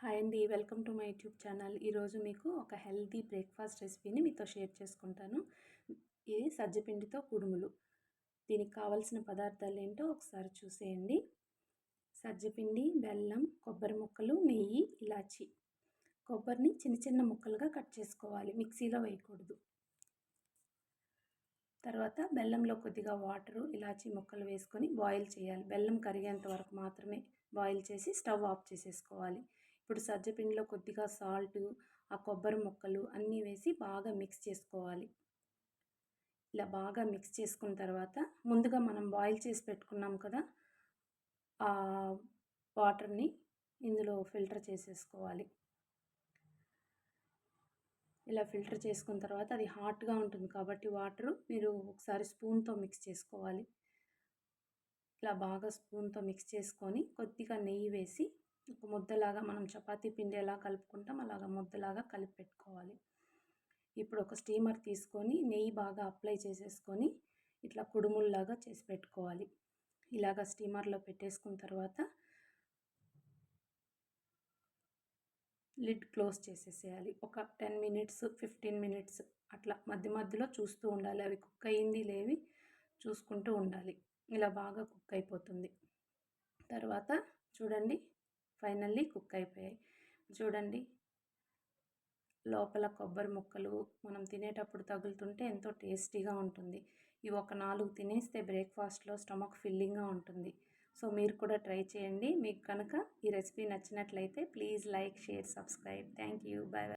Hi అండి, welcome to my YouTube channel. ఈరోజు మీకు ఒక హెల్తీ బ్రేక్ఫాస్ట్ రెసిపీని మీతో షేర్ చేసుకుంటాను. ఇది సజ్జపిండితో కుడుములు. దీనికి కావాల్సిన పదార్థాలు ఏంటో ఒకసారి చూసేయండి. సజ్జపిండి, బెల్లం, కొబ్బరి ముక్కలు, నెయ్యి, ఇలాచి. కొబ్బరిని చిన్న చిన్న ముక్కలుగా కట్ చేసుకోవాలి, మిక్సీలో వేయకూడదు. తర్వాత బెల్లంలో కొద్దిగా వాటరు, ఇలాచి ముక్కలు వేసుకొని బాయిల్ చేయాలి. బెల్లం కరిగేంత వరకు మాత్రమే బాయిల్ చేసి స్టవ్ ఆఫ్ చేసేసుకోవాలి. ఇప్పుడు సజ్జపిండిలో కొద్దిగా సాల్టు, ఆ కొబ్బరి ముక్కలు అన్నీ వేసి బాగా మిక్స్ చేసుకోవాలి. ఇలా బాగా మిక్స్ చేసుకున్న తర్వాత ముందుగా మనం బాయిల్ చేసి పెట్టుకున్నాం కదా, ఆ వాటర్ని ఇందులో ఫిల్టర్ చేసేసుకోవాలి. ఇలా ఫిల్టర్ చేసుకున్న తర్వాత అది హాట్గా ఉంటుంది కాబట్టి వాటరు మీరు ఒకసారి స్పూన్తో మిక్స్ చేసుకోవాలి. ఇలా బాగా స్పూన్తో మిక్స్ చేసుకొని కొద్దిగా నెయ్యి వేసి ఒక ముద్దలాగా మనం చపాతీ పిండి ఎలా కలుపుకుంటాం అలాగా ముద్దలాగా కలిపి పెట్టుకోవాలి. ఇప్పుడు ఒక స్టీమర్ తీసుకొని నెయ్యి బాగా అప్లై చేసేసుకొని ఇట్లా కుడుముల్లాగా చేసి పెట్టుకోవాలి. ఇలాగ స్టీమర్లో పెట్టేసుకున్న తర్వాత లిడ్ క్లోజ్ చేసేసేయాలి. ఒక 10 మినిట్స్ 15 మినిట్స్ అట్లా మధ్య మధ్యలో చూస్తూ ఉండాలి. అవి కుక్ అయ్యింది లేవి చూసుకుంటూ ఉండాలి. ఇలా బాగా కుక్ అయిపోతుంది. తర్వాత చూడండి, ఫైనల్లీ కుక్ అయిపోయాయి. చూడండి, లోపల కొబ్బరి ముక్కలు మనం తినేటప్పుడు తగులుతుంటే ఎంతో టేస్టీగా ఉంటుంది. ఇవి ఒక 4 తినేస్తే బ్రేక్ఫాస్ట్లో స్టమక్ ఫిల్లింగ్గా ఉంటుంది. సో మీరు కూడా ట్రై చేయండి. మీకు కనుక ఈ రెసిపీ నచ్చినట్లయితే please like, share, subscribe. Thank you. Bye.